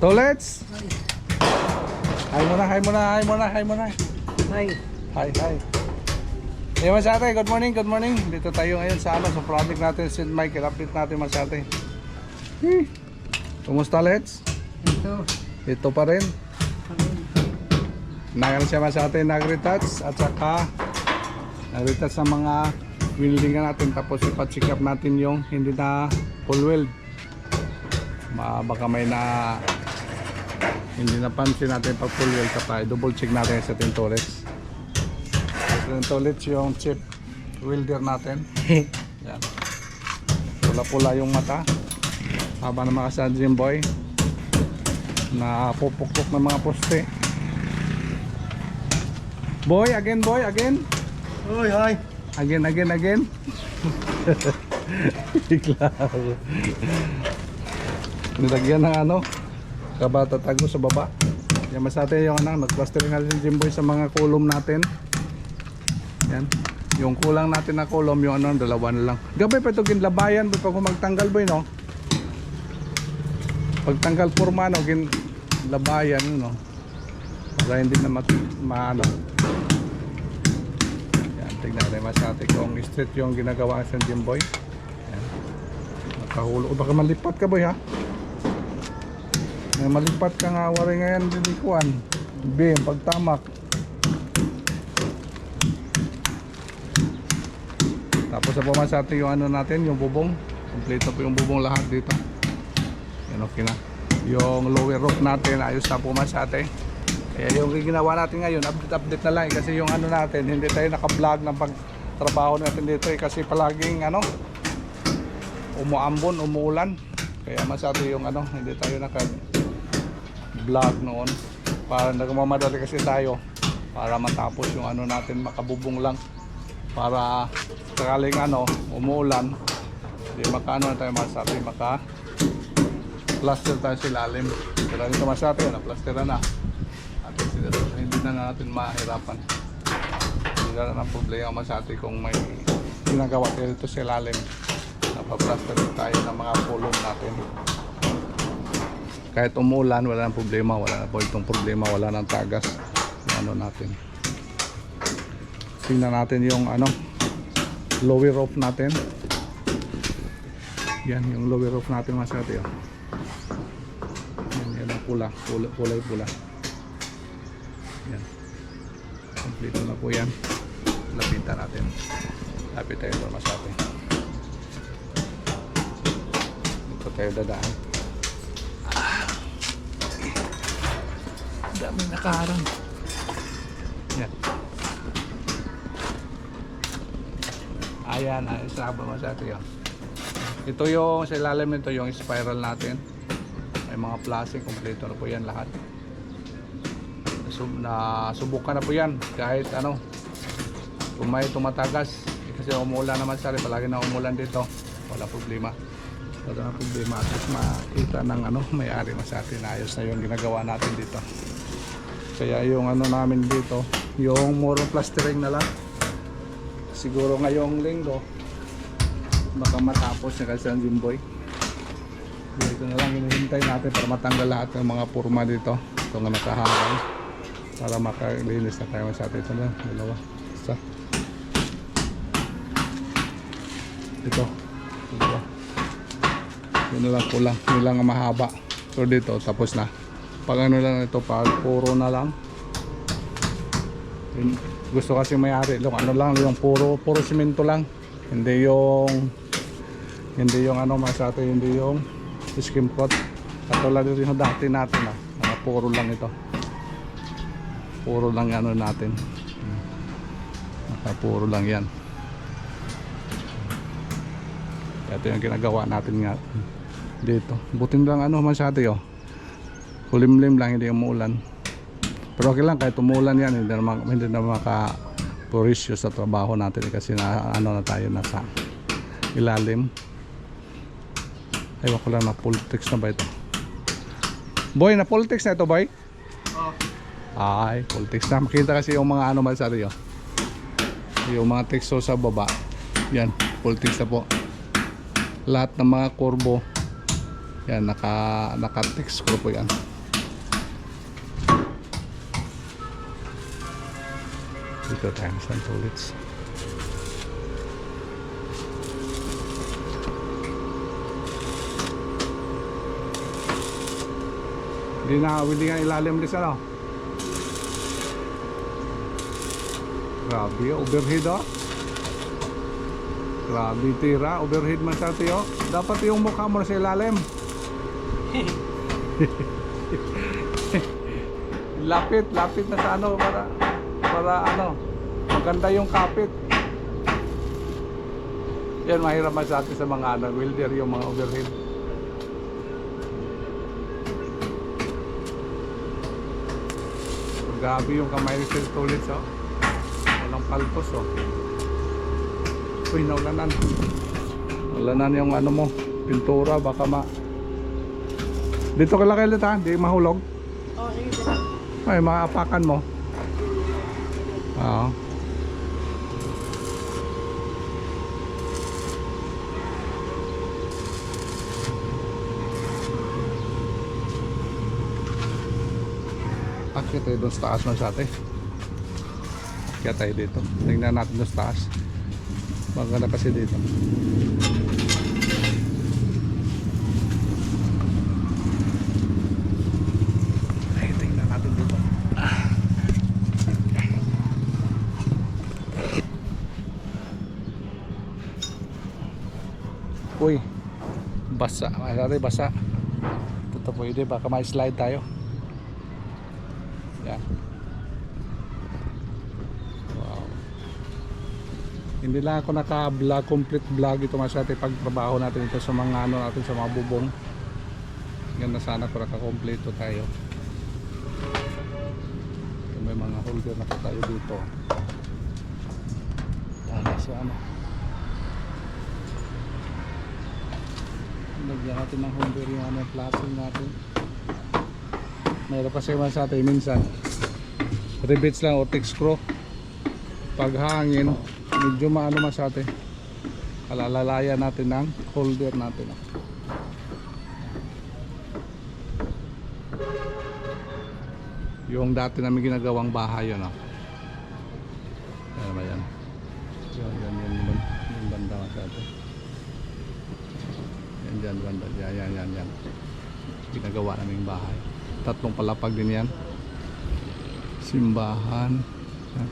Tolets! Hi muna, hi muna, hi muna, hi muna. Hi. Hi, hi. Hey Masate, good morning, good morning. Dito tayo ngayon sa sa project natin, St. Michael. Update natin Masate. Kumusta Lets? Ito. Ito pa rin. Nagal siya Masate, nag-retouch at saka nag-retouch sa mga weldingan natin. Tapos ipa-check up natin yung hindi na full weld. Baka may na hindi napansin natin pag full weld kapag double check natin sa tintores. Tintores yung chip welder natin. Yan. Pula-pula yung mata. Haba ng mga Sanjin boy na pupukpok ng mga poste. Boy, again boy, again. Uy, hi. Again. Bigla. Nilagyan ng ano, kabatatago sa baba. Yan Masate yung ano, nag-plastering natin Jimboy sa mga column natin. Yan. Yung kulang natin na column, yung ano, dalawa na lang. Gabay pa ito ginlabayan, pag magtanggal boy, no? Pagtanggal forma, no, ginlabayan, no? Para hindi na maano. Yan, tignan natin Masate kung straight yung ginagawa sa Jimboy. Yan. Nakahulo. O baka malipat ka boy, ha? Malipat ka nga wari ngayon dilikuan B, pagtamak. Tapos sa Masate yung ano natin, yung bubong. Kompleto po yung bubong lahat dito. Yan, okay na. Yung lower roof natin ayos na po Masate. Kaya yung ginawa natin ngayon, update na lang kasi yung ano natin, hindi tayo naka-vlog ng pagtrabaho natin dito kasi palaging ano, umuambon, umuulan. Kaya Masate yung ano, hindi tayo naka-vlog noon. Para nagmamadali kasi tayo para matapos yung ano natin, makabubong lang. Para sakaling ano, umuulan, hindi makaano na tayo Masate, maka-plaster tayo sa ilalim. Pero dito Masate, na-plaster na. At hindi na natin mahirapan. Hindi na ng problema Masate kung may ginagawa tayo dito sa ilalim. Napaplaster tayo ng mga column natin. Kahit umulan, wala nang problema, wala na po itong problema, wala nang tagas yung ano natin. Tingnan natin yung ano, lower roof natin. Yan yung lower roof natin Masate. Oh. Yan ang kulay pula. Yan. Kompleto na po yan. Lapitan natin. Lapit tayo ito Masate. Dito tayo dadaan. Daming nakaharang. Yan. Ayan, isa ba Masate yun. Ito yung sa ilalim nito yung spiral natin. May mga plastic, kompleto na po yan lahat. Nasubukan na po yan kahit ano, kung may tumatagas kasi umuulan naman sari, palagi na umuulan dito, wala problema. Wala na problema at least makita ng ano, may-ari Masate na ayos na yung ginagawa natin dito. Kaya yung ano namin dito, yung muro plastering na lang. Siguro ngayong linggo baka matapos na kasi ang Jimboy. Dito na lang hinihintay natin para matanggal lahat ng mga purma dito. Ito nga nakahanggang para makalinis na tayo Masate. Ito na, dalawa, isa. Ito, dalawa. Yun lang kulang, yun lang ang mahaba. So dito, tapos na. Pag ano lang ito, pag puro na lang. Gusto kasi may-ari, ano lang, yung puro simento lang. Hindi yung ano Masate, hindi yung skim coat. Katulad yung dati natin, puro lang ito. Puro lang ano natin. Puro lang yan. Ito yung ginagawa natin nga dito. Butin lang ano Masate, oh. Kulimlim lang, hindi umuulan. Pero okay lang kahit umuulan yan, hindi na maka-purisyo sa trabaho natin kasi na ano na tayo nasa ilalim. Ewan ko lang na full text na ba ito. Boy, na full text na ito boy? Ay, full text na. Makita kasi yung mga ano Masate, oh. Yung mga teksto sa baba. Yan, full text na po. Lahat ng mga kurbo yan, naka-text ko po yan. Dito tayo sa toilets. Hindi nga ilalim din ano. Grabe, overhead oh. Grabe tira, overhead man sa tiyo. Dapat yung mukha mo sa ilalim. Lapit na sa ano para ano, maganda yung kapit. Yan mahirap man sa atin sa mga ano, welder yung mga overhead. Grabe yung kamay ni Sir Tulits oh. Walang palpos oh. Uy, naulanan. Naulanan yung ano mo, pintura, baka dito ka lang kayo ha, hindi mahulog. Oh, sige sir. Ay, maapakan mo. Oo. Akyat tayo doon sa taas man sa atin. Akyat tayo dito. Tingnan natin doon sa taas. Maganda kasi dito. Ay, tingnan natin dito. Uy, basa. Ay, basa. Ito pwede, baka may slide tayo. Yan. Wow. Hindi lang ako naka-vlog, complete vlog ito mas natin pagtrabaho natin ito sa mga ano natin sa mga bubong. Ganda sana kung naka-kompleto tayo. May mga holder na tayo dito. Dahil sa ano. Lagyan natin ng holder yung ano, plastic natin. Mayroon kasi man sa atin minsan rivets lang o thick screw. Pag hangin medyo maano man sa atin, kalalalayan natin ng holder natin. Yung dati namin ginagawang bahay yun. Ano ba yan? Yung banda man sa atin. Yan banda. Yan. Ginagawa naming bahay. 3 palapag din yan. Simbahan. Yan.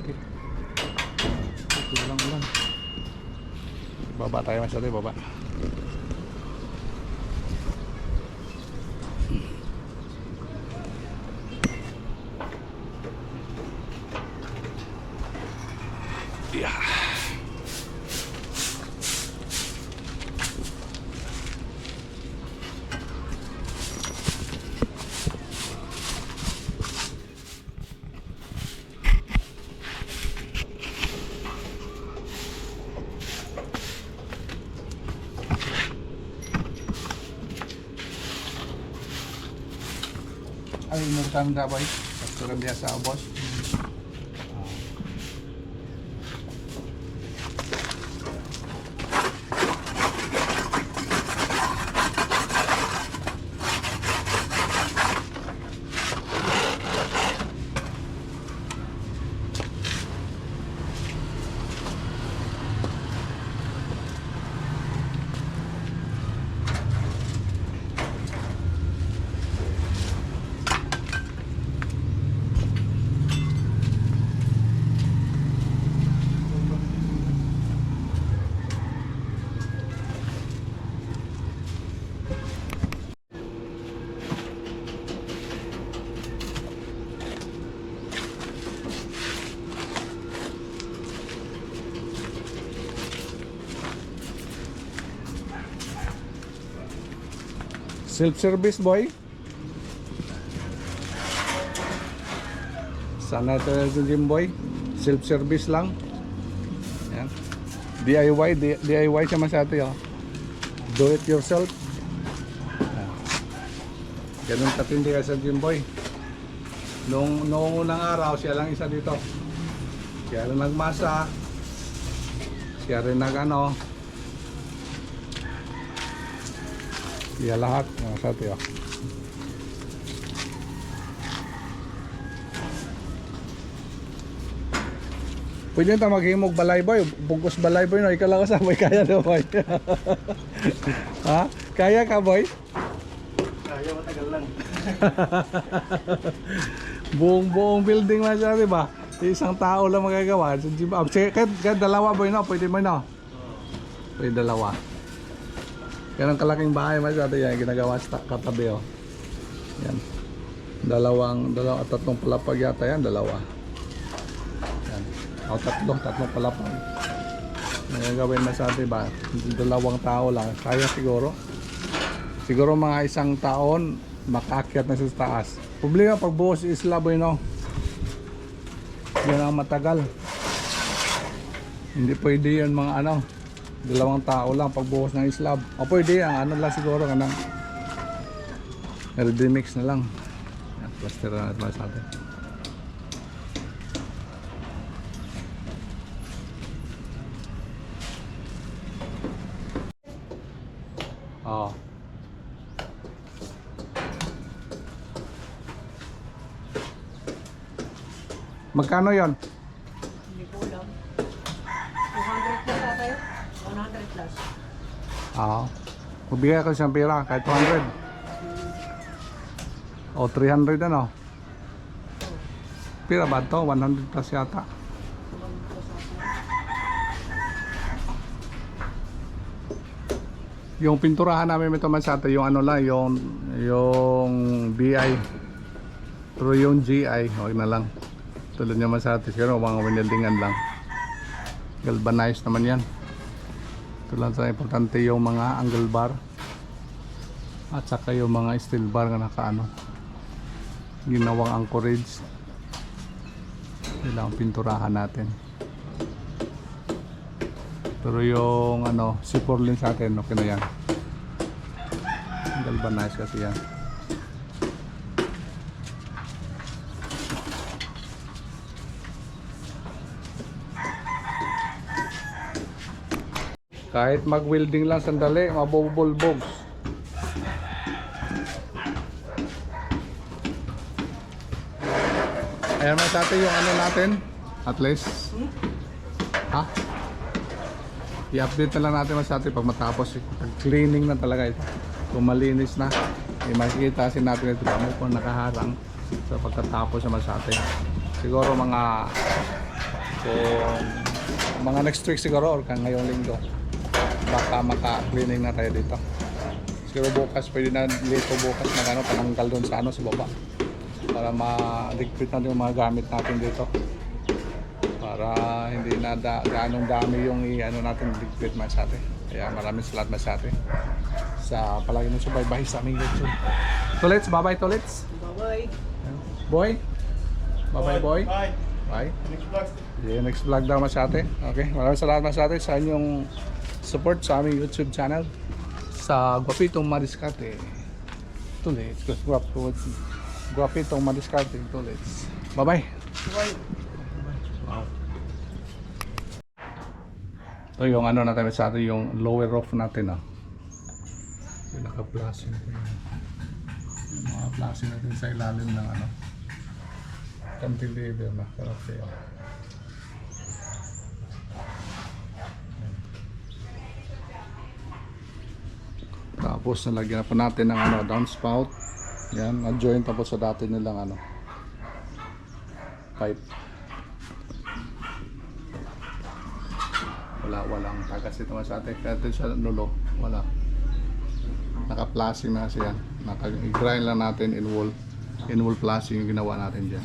Okay. Ito lang ulan. Baba tayo masyado, baba. Yeah. Ay, nagtang dabay. Pagtulang dia sa boss. Self-service boy. Sana ito yung gym boy. Self-service lang. Yan. DIY siya masyado yun. Do it yourself. Yan. Ganun katindi ka sa gym boy. Noong unang araw, siya lang isa dito. Siya lang nagmasa. Siya rin nag-ano. Siya lahat. Mga sa tiyo. Pwede nyo maghimog balay boy, bungkus balay boy, no? Ikaw lang kasama, kaya na boy. Ha? Kaya ka boy? Kaya matagal lang. Buong building man siya, di ba? Isang tao lang magagawa. Kahit dalawa boy, no? Pwede mo, no? Pwede dalawa. Yan ang kalaking bahay man siya, yan ginagawa sa katabi, oh. Yan. Tatlong palapag yata yan, dalawa. O tatlong palapag. Nagagawin na sa atin ba? Dalawang tao lang. Kaya siguro. Siguro mga isang taon makaakyat na sa taas. Problema pag buhos slab boy, no? Yan ang matagal. Hindi pwede yun mga ano. Dalawang tao lang pag buhos ng slab. O pwede ang ano lang siguro kanang ready mix na lang. Plaster na natin sa atin. Oh. Magkano 'yon? Hindi ko alam. 200 plus ata yun? 100 plus. Oo. Magbigay ko siyang pera kahit 200. O 300 ano? Pira ba to? 100 plus yata. Yung pinturahan namin ito man sa atin, yung ano lang, yung BI. Pero yung GI, huwag na lang. Tulad naman sa atin, siguro mga winildingan lang. Galvanized naman yan. Tulad sa importante yung mga angle bar. At saka yung mga steel bar na nakaano. Ginawang anchorage. Kailangan pinturahan natin. Pero yung ano, C4 lin sa atin, okay na yan. Galvanized kasi yan. Kahit mag-welding lang sandali, mabubulbog. Ayan na sa atin yung ano natin, at least. Ha? I-update na lang natin mas atin pag matapos, pag cleaning na talaga ito, kung malinis na, makikita natin ito kung nakaharang sa pagkatapos sa mas atin. Siguro mga next week siguro or ngayong linggo baka maka-cleaning na tayo dito. Siguro bukas, pwede na lito bukas na ano, pananggal doon sa ano, sa baba para ma-ligpit natin yung mga gamit natin dito. Para hindi na ganong dami yung i-ano natin ligpit man sa atin. Kaya maraming salamat man sa atin sa palagi mo subaybay sa aming YouTube. Tolets, bye-bye Tolets. Bye-bye. Boy. Bye-bye boy. Bye. Bye. Next vlog. Yeah, next vlog daw mas atin. Okay, maraming salamat mas atin sa inyong support sa aming YouTube channel. Sa Guapitong Madiskarte Tolets. Guapitong Madiskarte Tolets. Bye-bye. Bye. Wow. Ito yung ano natin sa atin, yung lower roof natin, oh. Yung naka-plasing natin. Yung mga plasing natin sa ilalim ng ano, cantilever na karate, oh. Tapos nalagyan na po natin ng ano, downspout. Yan, na-join tapos sa dati nilang ano, pipe. Walang tagas ito sa atin. Kaya ito sa nulo, wala. Naka-plasing na siya. Naka-grind lang natin in wool. In wool plasing yung ginawa natin dyan.